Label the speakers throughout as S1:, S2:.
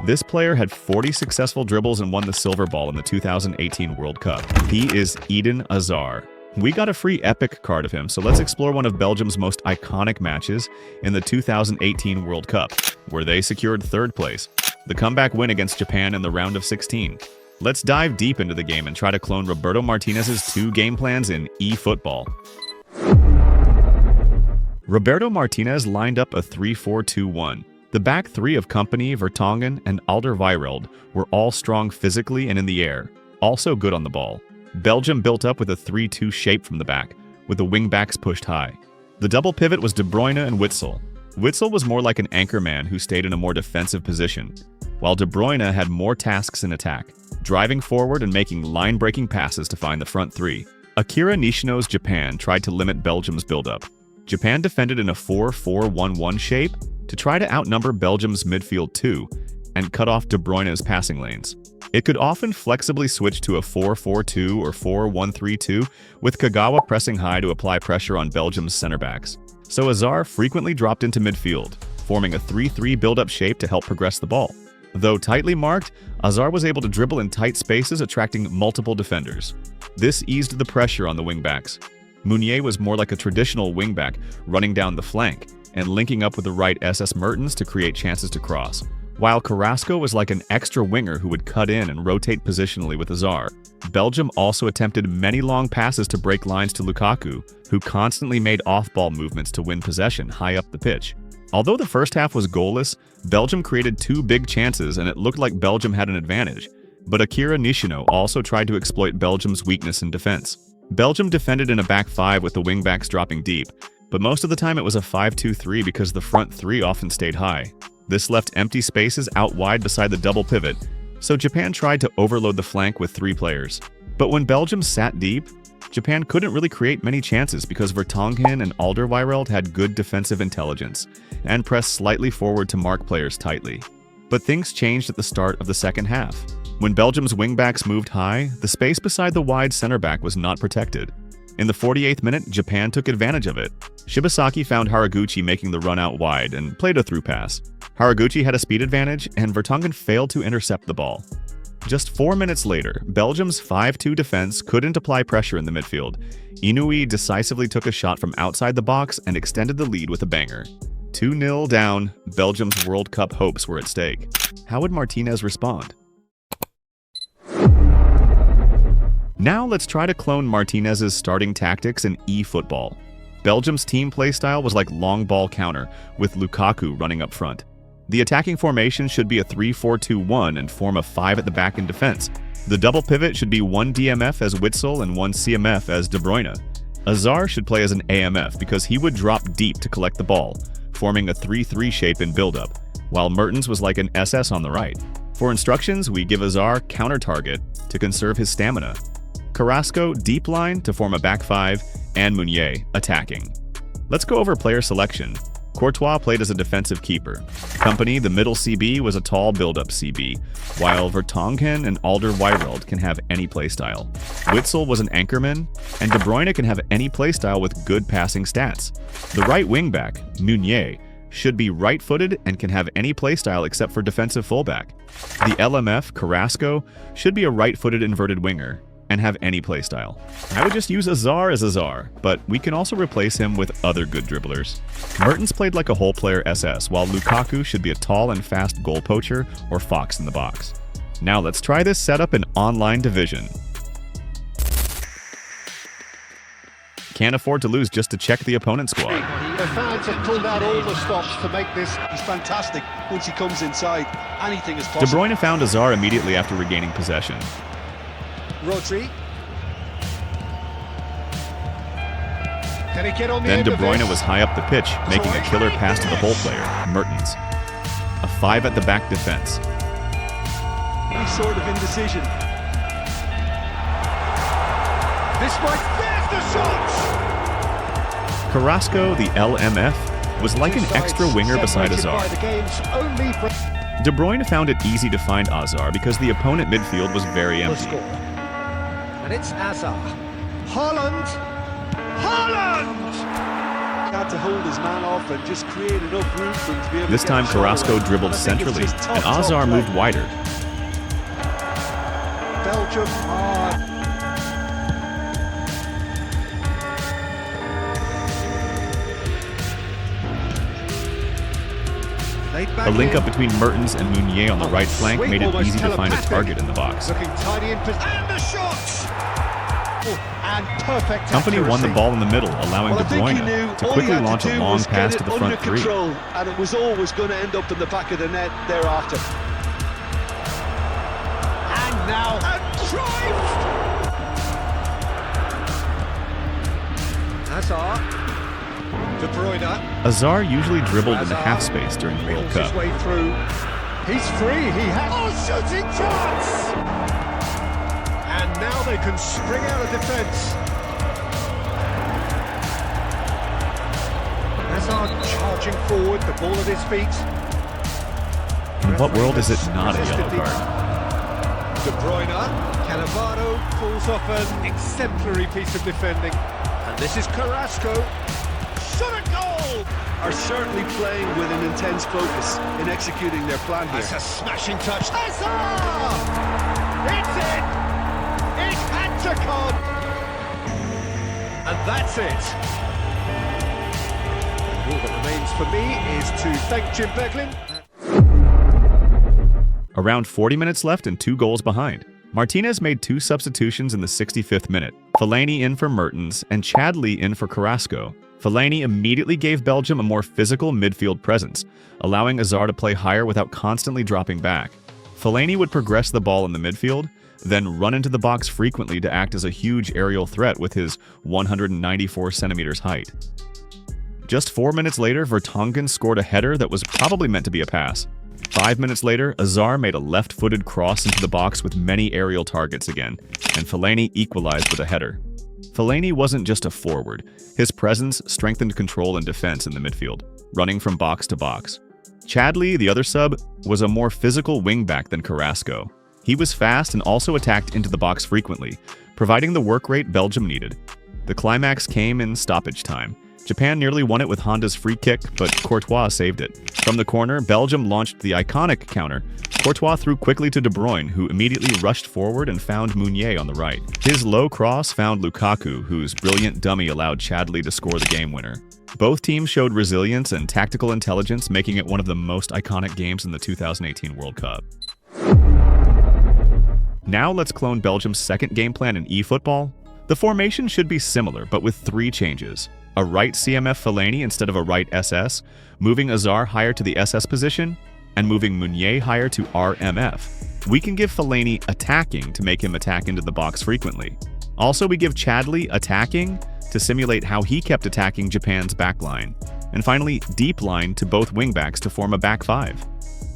S1: This player had 40 successful dribbles and won the silver ball in the 2018 World Cup. He is Eden Hazard. We got a free epic card of him, so let's explore one of Belgium's most iconic matches in the 2018 World Cup, where they secured third place, the comeback win against Japan in the round of 16. Let's dive deep into the game and try to clone Roberto Martinez's 2 game plans in eFootball. Roberto Martinez lined up a 3-4-2-1. The back three of Kompany, Vertonghen, and Alderweireld were all strong physically and in the air, also good on the ball. Belgium built up with a 3-2 shape from the back, with the wing-backs pushed high. The double pivot was De Bruyne and Witsel. Witsel was more like an anchor man who stayed in a more defensive position, while De Bruyne had more tasks in attack, driving forward and making line-breaking passes to find the front three. Akira Nishino's Japan tried to limit Belgium's build-up. Japan defended in a 4-4-1-1 shape to try to outnumber Belgium's midfield too and cut off De Bruyne's passing lanes. It could often flexibly switch to a 4-4-2 or 4-1-3-2, with Kagawa pressing high to apply pressure on Belgium's center backs. So Hazard frequently dropped into midfield, forming a 3-3 build-up shape to help progress the ball. Though tightly marked, Hazard was able to dribble in tight spaces, attracting multiple defenders. This eased the pressure on the wingbacks. Meunier was more like a traditional wingback, running down the flank and linking up with the right SS Mertens to create chances to cross, while Carrasco was like an extra winger who would cut in and rotate positionally with Hazard. Belgium also attempted many long passes to break lines to Lukaku, who constantly made off-ball movements to win possession high up the pitch. Although the first half was goalless, Belgium created 2 big chances and it looked like Belgium had an advantage. But Akira Nishino also tried to exploit Belgium's weakness in defense. Belgium defended in a back 5 with the wingbacks dropping deep, but most of the time it was a 5-2-3 because the front 3 often stayed high. This left empty spaces out wide beside the double pivot, so Japan tried to overload the flank with 3 players. But when Belgium sat deep, Japan couldn't really create many chances because Vertonghen and Alderweireld had good defensive intelligence and pressed slightly forward to mark players tightly. But things changed at the start of the second half. When Belgium's wingbacks moved high, the space beside the wide center back was not protected. In the 48th minute, Japan took advantage of it. Shibasaki found Haraguchi making the run out wide and played a through pass. Haraguchi had a speed advantage, and Vertonghen failed to intercept the ball. Just 4 minutes later, Belgium's 5-2 defense couldn't apply pressure in the midfield. Inouye decisively took a shot from outside the box and extended the lead with a banger. 2-0 down, Belgium's World Cup hopes were at stake. How would Martinez respond? Now let's try to clone Martinez's starting tactics in eFootball. Belgium's team playstyle was like long ball counter, with Lukaku running up front. The attacking formation should be a 3-4-2-1 and form a 5 at the back in defense. The double pivot should be 1 DMF as Witsel and 1 CMF as De Bruyne. Hazard should play as an AMF because he would drop deep to collect the ball, forming a 3-3 shape in build-up, while Mertens was like an SS on the right. For instructions, we give Hazard counter target to conserve his stamina, Carrasco deep line to form a back 5, and Meunier attacking. Let's go over player selection. Courtois played as a defensive keeper. Kompany, the middle CB, was a tall build-up CB, while Vertonghen and Alderweireld can have any playstyle. Witsel was an anchorman, and De Bruyne can have any playstyle with good passing stats. The right wingback, Meunier, should be right-footed and can have any playstyle except for defensive fullback. The LMF, Carrasco, should be a right-footed inverted winger and have any playstyle. I would just use Hazard as Hazard, but we can also replace him with other good dribblers. Mertens played like a whole player SS, while Lukaku should be a tall and fast goal poacher or fox in the box. Now let's try this setup in online division. Can't afford to lose just to check the opponent squad.
S2: The fans have pulled out all the stops to make this. He's fantastic once he comes inside. Anything is possible.
S1: De Bruyne found Hazard immediately after regaining possession.
S2: Rodri. Can he get on the
S1: Then
S2: end
S1: De
S2: of
S1: Bruyne
S2: this?
S1: was high up the pitch, making a killer pass to the whole player, Mertens. A 5 at the back defense.
S2: Any sort of indecision. This might there's the shots!
S1: Carrasco, the LMF, was like an extra winger beside Hazard. De Bruyne found it easy to find Hazard because the opponent midfield was very empty.
S2: And it's Hazard. Holland! Holland! had to hold his man off and just create enough room for him to be able
S1: This
S2: to
S1: time
S2: get the shot
S1: Carrasco
S2: away.
S1: dribbled
S2: I think it's
S1: centrally,
S2: just top,
S1: and
S2: top
S1: Hazard
S2: play.
S1: moved wider.
S2: Belgium are...
S1: A link-up between Mertens and Meunier on the right flank made it easy to find a target in the box.
S2: Looking tidy in position. And the shot! And perfect
S1: Company won the
S2: accuracy.
S1: ball in the middle, allowing
S2: Well,
S1: De
S2: I think he
S1: Bruyne
S2: knew
S1: to
S2: all he
S1: quickly
S2: had to
S1: launch a
S2: do
S1: long
S2: was
S1: pass
S2: get
S1: to
S2: it
S1: the front
S2: under
S1: three.
S2: control, and it was always going to end up in the back of the net thereafter. And now, and drive! Hazard. De Bruyne.
S1: Hazard usually dribbled in the half space during the World
S2: Wheels
S1: Cup.
S2: his way through. He's free. He has. Oh, shooting chance! And now they can spring out of defence. Hazard charging forward, the ball at his feet.
S1: In what world is it not a yellow card?
S2: De Bruyne, Cannavaro pulls off an exemplary piece of defending. And this is Carrasco. Shot a goal! Are certainly playing with an intense focus in executing their plan here. That's a smashing touch. Hazard! It's in! It had to come! And that's it. All that remains for me is to thank Jim Beglin.
S1: Around 40 minutes left and 2 goals behind. Martinez made 2 substitutions in the 65th minute. Fellaini in for Mertens and Chadli in for Carrasco. Fellaini immediately gave Belgium a more physical midfield presence, allowing Hazard to play higher without constantly dropping back. Fellaini would progress the ball in the midfield, then run into the box frequently to act as a huge aerial threat with his 194 centimeters height. Just 4 minutes later, Vertonghen scored a header that was probably meant to be a pass. 5 minutes later, Hazard made a left-footed cross into the box with many aerial targets again, and Fellaini equalized with a header. Fellaini wasn't just a forward. His presence strengthened control and defense in the midfield, running from box to box. Chadli, the other sub, was a more physical wingback than Carrasco. He was fast and also attacked into the box frequently, providing the work rate Belgium needed. The climax came in stoppage time. Japan nearly won it with Honda's free kick, but Courtois saved it. From the corner, Belgium launched the iconic counter. Courtois threw quickly to De Bruyne, who immediately rushed forward and found Meunier on the right. His low cross found Lukaku, whose brilliant dummy allowed Chadli to score the game winner. Both teams showed resilience and tactical intelligence, making it one of the most iconic games in the 2018 World Cup. Now let's clone Belgium's second game plan in eFootball. The formation should be similar, but with 3 changes. A right CMF Fellaini instead of a right SS, moving Hazard higher to the SS position, and moving Meunier higher to RMF. We can give Fellaini attacking to make him attack into the box frequently. Also, we give Chadli attacking to simulate how he kept attacking Japan's backline. And finally, deep line to both wingbacks to form a back 5.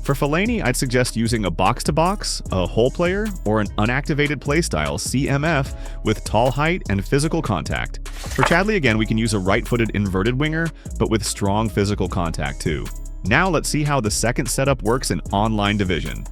S1: For Fellaini, I'd suggest using a box-to-box, a hole player, or an unactivated playstyle CMF with tall height and physical contact. For Chadli, again, we can use a right-footed inverted winger, but with strong physical contact too. Now let's see how the second setup works in online division.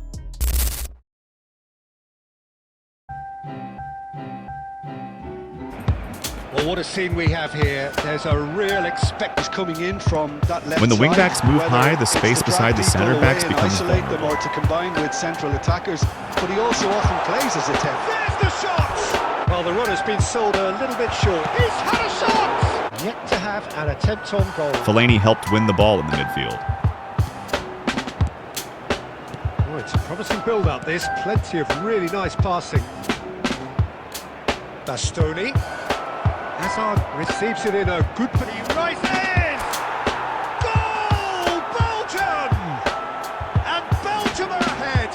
S2: Well, what a scene we have here. There's a real expect is coming in from that left
S1: When the
S2: side.
S1: wingbacks move
S2: Whether
S1: high, the
S2: it's
S1: space
S2: to
S1: beside
S2: drag
S1: the
S2: people
S1: center
S2: away
S1: backs
S2: and
S1: becomes
S2: isolate them
S1: vulnerable.
S2: or to combine with central attackers, but he also often plays as a 10. There's the shot! Well, the runner's been sold a little bit short. He's had a shot! Yet to have an attempt on goal.
S1: Fellaini helped win the ball in the midfield.
S2: Oh, it's a promising build-up, this. Plenty of really nice passing. Bastoni. Hazard receives it in a good position. He rises! Goal! Belgium! And Belgium are ahead.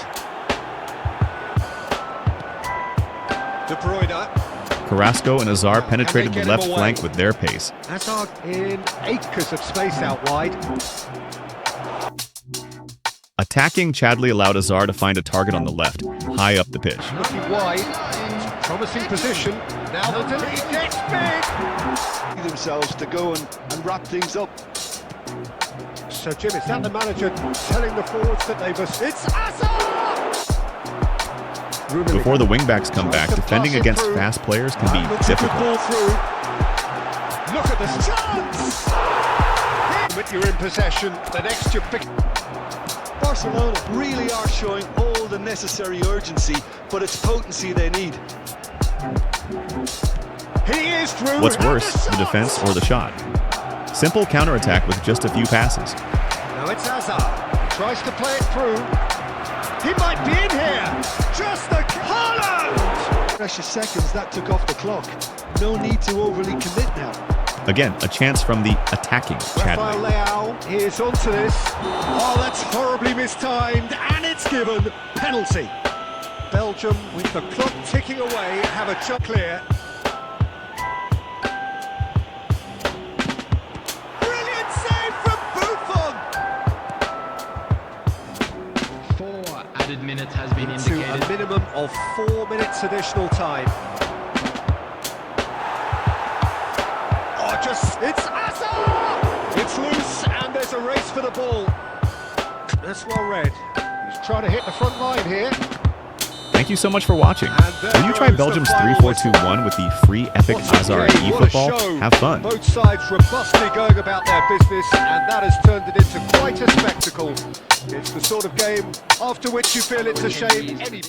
S2: De Bruyne.
S1: Carrasco and Hazard penetrated the left flank with their pace.
S2: Hazard in acres of space out wide.
S1: Attacking Chadli allowed Hazard to find a target on the left, high up the pitch.
S2: Looking wide. Promising position. Now the delete gets big. Themselves to go and wrap things up. So Jim, is that the manager telling the forwards that they've... It's Hazard!
S1: Before the wingbacks come back, defending against fast players can be difficult.
S2: Look at this chance! moment you're in possession. The next you're picking.
S3: Barcelona really are showing all the necessary urgency, but it's potency they need.
S2: He is through.
S1: What's worse, the defense or the shot? Simple counterattack with just a few passes.
S2: Now it's Hazard. Tries to play it through. He might be in here. Just the Haaland!
S3: Precious seconds that took off the clock. No need to overly commit now.
S1: Again, a chance from the attacking
S2: Rafael
S1: Chadwick.
S2: Leao, he is onto this. Oh, that's horribly mistimed, and it's given penalty. Belgium, with the clock ticking away, have a shot clear. Brilliant save from Buffon!
S4: 4 added minutes has been
S2: To
S4: indicated.
S2: a minimum of 4 minutes additional time. It's Hazard! It's loose, and there's a race for the ball. That's well read. He's trying to hit the front line here.
S1: Thank you so much for watching. Will you try Belgium's 3-4-2-1 with the free Epic
S2: What a
S1: HARZARD
S2: game, what a
S1: eFootball?
S2: show.
S1: Have fun.
S2: Both sides robustly going about their business, and that has turned it into quite a spectacle. It's the sort of game after which you feel it's a shame any...